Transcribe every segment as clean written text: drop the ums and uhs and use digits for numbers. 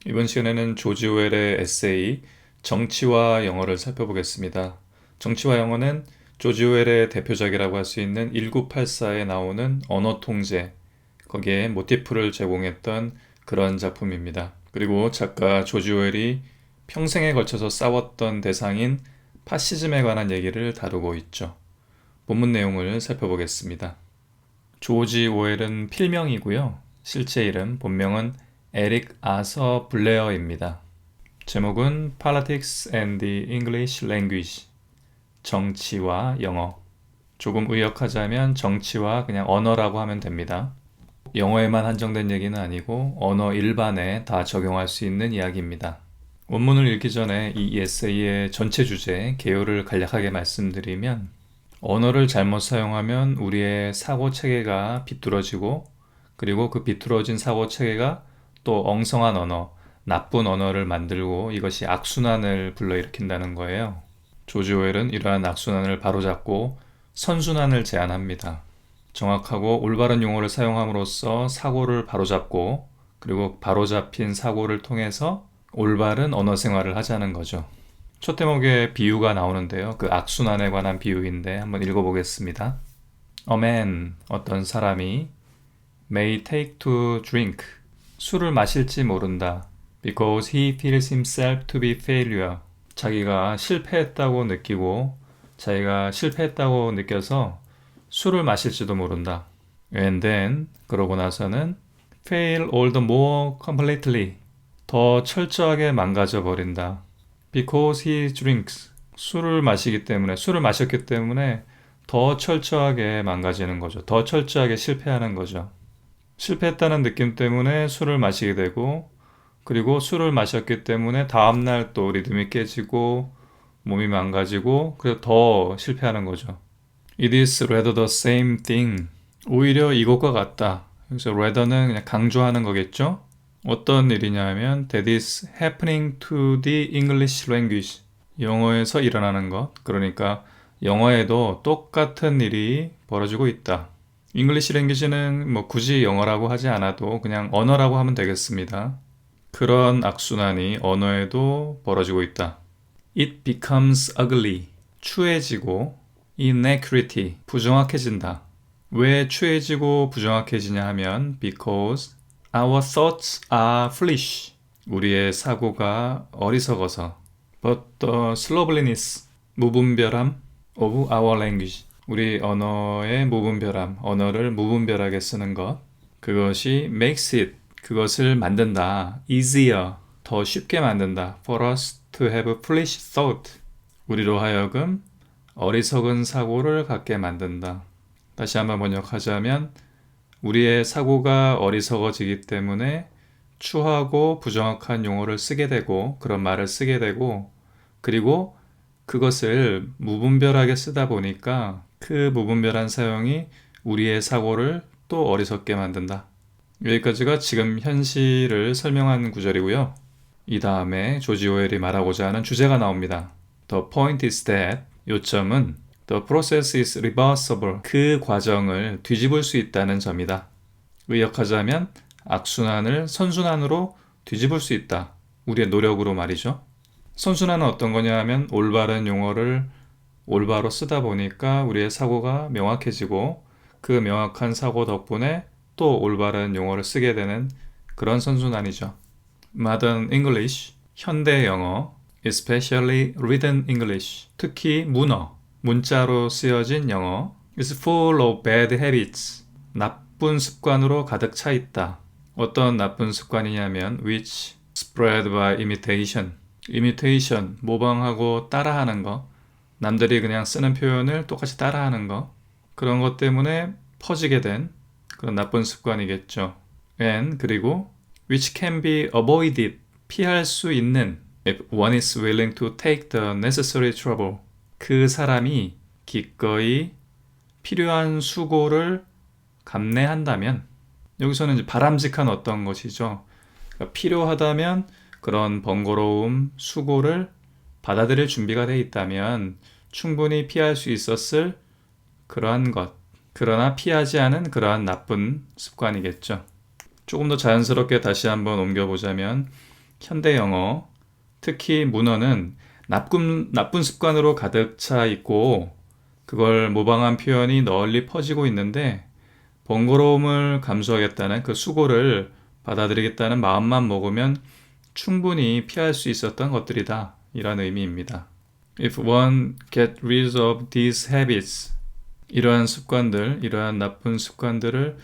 이번 시간에는 조지 오웰의 에세이 정치와 영어를 살펴보겠습니다. 정치와 영어는 조지 오웰의 대표작이라고 할 수 있는 1984에 나오는 언어 통제, 거기에 모티프를 제공했던 그런 작품입니다. 그리고 작가 조지 오웰이 평생에 걸쳐서 싸웠던 대상인 파시즘에 관한 얘기를 다루고 있죠. 본문 내용을 살펴보겠습니다. 조지 오웰은 필명이고요. 실제 이름, 본명은 에릭 아서 블레어입니다. 제목은 Politics and the English Language, 정치와 영어. 조금 의역하자면 정치와 그냥 언어라고 하면 됩니다. 영어에만 한정된 얘기는 아니고 언어 일반에 다 적용할 수 있는 이야기입니다. 원문을 읽기 전에 이 에세이의 전체 주제, 개요를 간략하게 말씀드리면 언어를 잘못 사용하면 우리의 사고 체계가 비뚤어지고 그리고 그 비뚤어진 사고 체계가 또 엉성한 언어, 나쁜 언어를 만들고 이것이 악순환을 불러일으킨다는 거예요. 조지 오웰은 이러한 악순환을 바로잡고 선순환을 제안합니다. 정확하고 올바른 용어를 사용함으로써 사고를 바로잡고 그리고 바로잡힌 사고를 통해서 올바른 언어 생활을 하자는 거죠. 첫 대목에 비유가 나오는데요. 그 악순환에 관한 비유인데 한번 읽어보겠습니다. A man, 어떤 사람이 may take to drink, 술을 마실지 모른다. Because he feels himself to be failure. 자기가 실패했다고 느끼고 자기가 실패했다고 느껴서 술을 마실지도 모른다. And then, 그러고 나서는 fail all the more completely. 더 철저하게 망가져 버린다. Because he drinks. 술을 마셨기 때문에 더 철저하게 망가지는 거죠. 더 철저하게 실패하는 거죠. 실패했다는 느낌 때문에 술을 마시게 되고, 그리고 술을 마셨기 때문에 다음날 또 리듬이 깨지고, 몸이 망가지고, 그래서 더 실패하는 거죠. It is rather the same thing. 오히려 이것과 같다. 그래서 rather는 그냥 강조하는 거겠죠? 어떤 일이냐 하면 That is happening to the English language. 영어에서 일어나는 것. 그러니까 영어에도 똑같은 일이 벌어지고 있다. English language는 뭐 굳이 영어라고 하지 않아도 그냥 언어라고 하면 되겠습니다. 그런 악순환이 언어에도 벌어지고 있다. It becomes ugly. 추해지고 inaccurate. 부정확해진다. 왜 추해지고 부정확해지냐 하면 Because Our thoughts are foolish. 우리의 사고가 어리석어서. But the slovenliness, 무분별함 of our language. 우리 언어의 무분별함, 언어를 무분별하게 쓰는 것. 그것이 makes it, 그것을 만든다. easier, 더 쉽게 만든다. For us to have foolish thought. 우리로 하여금 어리석은 사고를 갖게 만든다. 다시 한번 번역하자면 우리의 사고가 어리석어지기 때문에 추하고 부정확한 용어를 쓰게 되고 그런 말을 쓰게 되고 그리고 그것을 무분별하게 쓰다 보니까 그 무분별한 사용이 우리의 사고를 또 어리석게 만든다. 여기까지가 지금 현실을 설명하는 구절이고요. 이 다음에 조지 오웰이 말하고자 하는 주제가 나옵니다. The point is that 요점은 The process is reversible. 그 과정을 뒤집을 수 있다는 점이다. 의역하자면 악순환을 선순환으로 뒤집을 수 있다. 우리의 노력으로 말이죠. 선순환은 어떤 거냐 하면 올바른 용어를 올바로 쓰다 보니까 우리의 사고가 명확해지고 그 명확한 사고 덕분에 또 올바른 용어를 쓰게 되는 그런 선순환이죠. Modern English, 현대 영어, especially written English, 특히 문자로 쓰여진 영어 is full of bad habits. 나쁜 습관으로 가득 차 있다. 어떤 나쁜 습관이냐면 which spread by imitation. imitation, 모방하고 따라하는 거. 남들이 그냥 쓰는 표현을 똑같이 따라하는 거. 그런 것 때문에 퍼지게 된 그런 나쁜 습관이겠죠. and 그리고 which can be avoided. 피할 수 있는 if one is willing to take the necessary trouble. 그 사람이 기꺼이 필요한 수고를 감내한다면 여기서는 이제 바람직한 어떤 것이죠. 그러니까 필요하다면 그런 번거로움, 수고를 받아들일 준비가 돼 있다면 충분히 피할 수 있었을 그러한 것. 그러나 피하지 않은 그러한 나쁜 습관이겠죠. 조금 더 자연스럽게 다시 한번 옮겨보자면 현대 영어, 특히 문어는 나쁜 습관으로 가득 차 있고 그걸 모방한 표현이 널리 퍼지고 있는데 번거로움을 감수하겠다는 그 수고를 받아들이겠다는 마음만 먹으면 충분히 피할 수 있었던 것들이다. 이런 의미입니다. If one get rid of these habits, 이러한 습관들, 이러한 나쁜 습관들을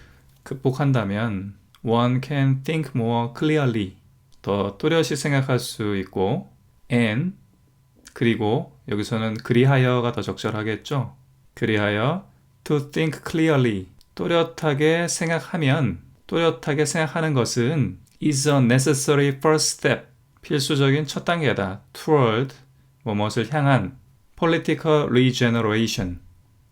극복한다면 one can think more clearly, 더 또렷이 생각할 수 있고 and, 그리고 여기서는 그리하여가 더 적절하겠죠. 그리하여 to think clearly, 또렷하게 생각하면, 또렷하게 생각하는 것은 is a necessary first step, 필수적인 첫 단계다. toward, 무엇을 향한 political regeneration,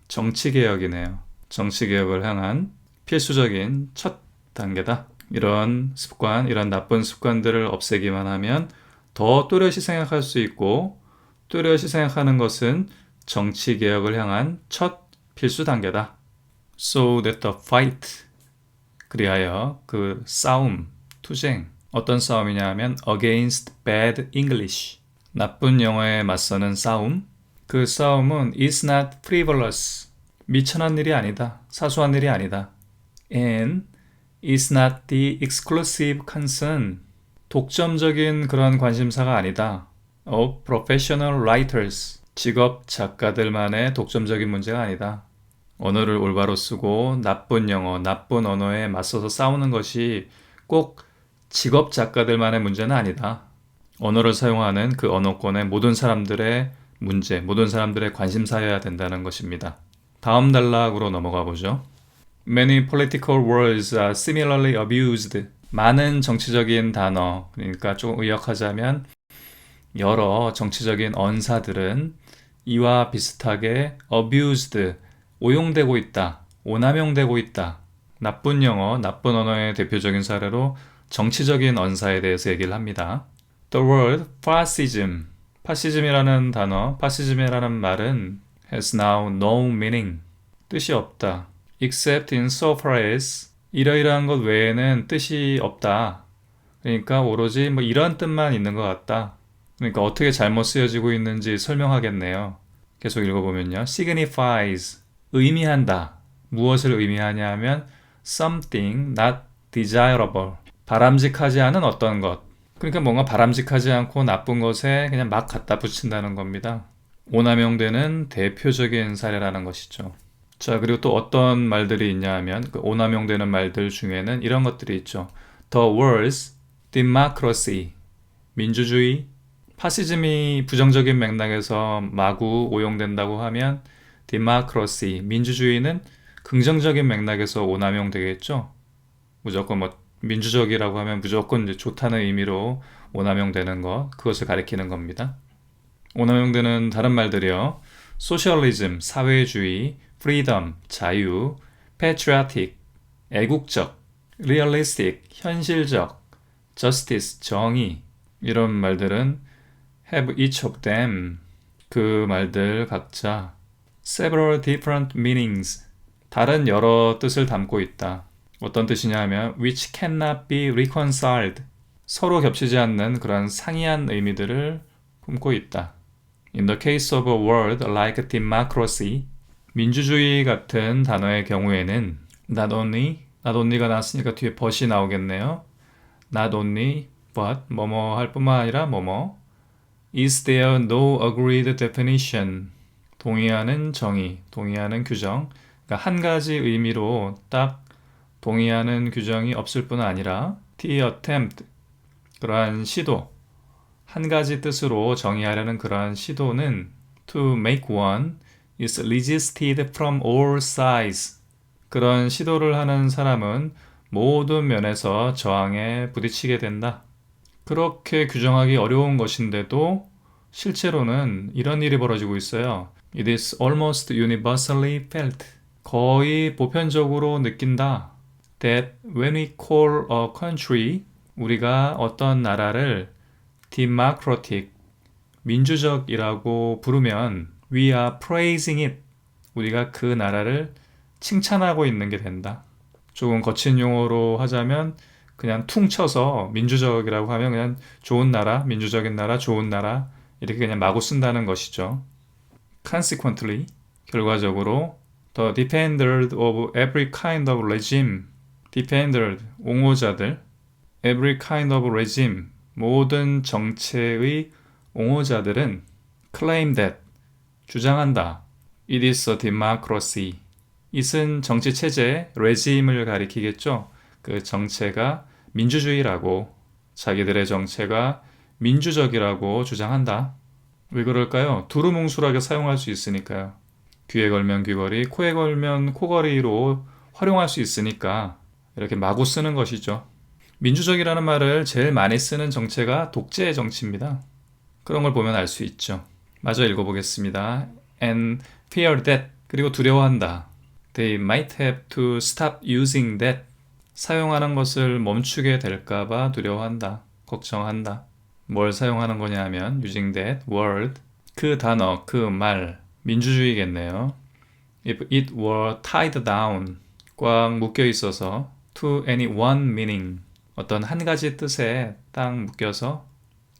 정치개혁이네요. 정치개혁을 향한 필수적인 첫 단계다. 이런 습관, 이런 나쁜 습관들을 없애기만 하면 더 또렷이 생각할 수 있고 또렷이 생각하는 것은 정치개혁을 향한 첫 필수 단계다. So that the fight, 그리하여 그 싸움, 투쟁, 어떤 싸움이냐 하면 against bad English, 나쁜 영어에 맞서는 싸움, 그 싸움은 is not frivolous, 미천한 일이 아니다. 사소한 일이 아니다. And is not the exclusive concern, 독점적인 그런 관심사가 아니다. of professional writers, 직업 작가들만의 독점적인 문제가 아니다. 언어를 올바로 쓰고 나쁜 영어, 나쁜 언어에 맞서서 싸우는 것이 꼭 직업 작가들만의 문제는 아니다. 언어를 사용하는 그 언어권의 모든 사람들의 문제, 모든 사람들의 관심사여야 된다는 것입니다. 다음 단락으로 넘어가 보죠. Many political words are similarly abused. 많은 정치적인 단어, 그러니까 조금 의역하자면 여러 정치적인 언사들은 이와 비슷하게 abused, 오용되고 있다, 오남용되고 있다. 나쁜 영어, 나쁜 언어의 대표적인 사례로 정치적인 언사에 대해서 얘기를 합니다. The word fascism, 파시즘이라는 단어, 파시즘이라는 말은 has now no meaning, 뜻이 없다. except in so far as, 이러이러한 것 외에는 뜻이 없다. 그러니까 오로지 뭐 이런 뜻만 있는 것 같다. 그러니까 어떻게 잘못 쓰여지고 있는지 설명하겠네요. 계속 읽어보면요. signifies, 의미한다. 무엇을 의미하냐 하면 something not desirable, 바람직하지 않은 어떤 것. 그러니까 뭔가 바람직하지 않고 나쁜 것에 그냥 막 갖다 붙인다는 겁니다. 오남용되는 대표적인 사례라는 것이죠. 자, 그리고 또 어떤 말들이 있냐 하면 그 오남용되는 말들 중에는 이런 것들이 있죠. The words democracy, 민주주의, 파시즘이 부정적인 맥락에서 마구 오용된다고 하면 democracy, 민주주의는 긍정적인 맥락에서 오남용되겠죠. 무조건 뭐 민주적이라고 하면 무조건 이제 좋다는 의미로 오남용되는 것, 그것을 가리키는 겁니다. 오남용되는 다른 말들이요. socialism, 사회주의, freedom, 자유, patriotic, 애국적, realistic, 현실적, justice, 정의, 이런 말들은 have each of them, 그 말들 각자 several different meanings, 다른 여러 뜻을 담고 있다. 어떤 뜻이냐 하면 which cannot be reconciled, 서로 겹치지 않는 그런 상이한 의미들을 품고 있다. In the case of a word like democracy, 민주주의 같은 단어의 경우에는 not only가 나왔으니까 뒤에 but이 나오겠네요. Not only but, 뭐뭐 할 뿐만 아니라 뭐뭐. Is there no agreed definition, 동의하는 정의, 동의하는 규정. 그러니까 한 가지 의미로 딱 동의하는 규정이 없을 뿐 아니라 the attempt, 그러한 시도, 한 가지 뜻으로 정의하려는 그러한 시도는 to make one is resisted from all sides, 그런 시도를 하는 사람은 모든 면에서 저항에 부딪히게 된다. 그렇게 규정하기 어려운 것인데도 실제로는 이런 일이 벌어지고 있어요. It is almost universally felt, 거의 보편적으로 느낀다. That when we call a country, 우리가 어떤 나라를 democratic, 민주적이라고 부르면 we are praising it, 우리가 그 나라를 칭찬하고 있는 게 된다. 조금 거친 용어로 하자면 그냥 퉁 쳐서 민주적이라고 하면 그냥 좋은 나라, 민주적인 나라, 좋은 나라 이렇게 그냥 마구 쓴다는 것이죠. Consequently, 결과적으로 the defenders of every kind of regime, defenders, 옹호자들, every kind of regime, 모든 정체의 옹호자들은 claim that, 주장한다. It is a democracy. it은 정치 체제, regime을 가리키겠죠. 그 정체가 민주주의라고, 자기들의 정체가 민주적이라고 주장한다. 왜 그럴까요? 두루뭉술하게 사용할 수 있으니까요. 귀에 걸면 귀걸이, 코에 걸면 코걸이로 활용할 수 있으니까 이렇게 마구 쓰는 것이죠. 민주적이라는 말을 제일 많이 쓰는 정체가 독재 정치입니다. 그런 걸 보면 알 수 있죠. 마저 읽어보겠습니다. And fear that, 그리고 두려워한다. They might have to stop using that, 사용하는 것을 멈추게 될까봐 두려워한다. 걱정한다. 뭘 사용하는 거냐 하면 using that word, 그 단어, 그 말, 민주주의겠네요. If it were tied down, 꽉 묶여 있어서 to any one meaning, 어떤 한 가지 뜻에 딱 묶여서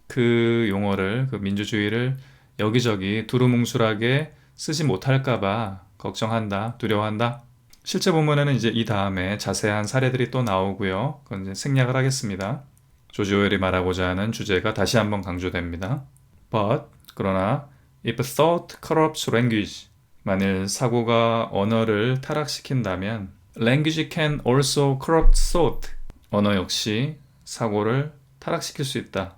그 용어를, 그 민주주의를 여기저기 두루뭉술하게 쓰지 못할까봐 걱정한다, 두려워한다. 실제 본문에는 이제 이 다음에 자세한 사례들이 또 나오고요. 그건 이제 생략을 하겠습니다. 조지 오웰이 말하고자 하는 주제가 다시 한번 강조됩니다. But, 그러나 if thought corrupts language, 만일 사고가 언어를 타락시킨다면 language can also corrupt thought, 언어 역시 사고를 타락시킬 수 있다.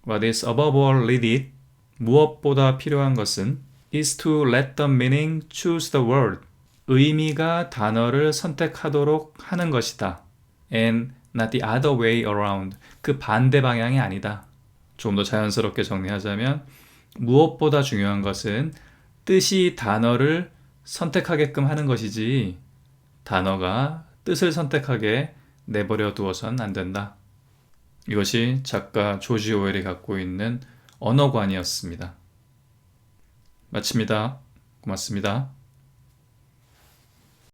What is above all needed, 무엇보다 필요한 것은 is to let the meaning choose the word, 의미가 단어를 선택하도록 하는 것이다. And not the other way around, 그 반대 방향이 아니다. 좀 더 자연스럽게 정리하자면 무엇보다 중요한 것은 뜻이 단어를 선택하게끔 하는 것이지 단어가 뜻을 선택하게 내버려 두어선 안 된다. 이것이 작가 조지 오웰이 갖고 있는 언어관이었습니다. 마칩니다. 고맙습니다.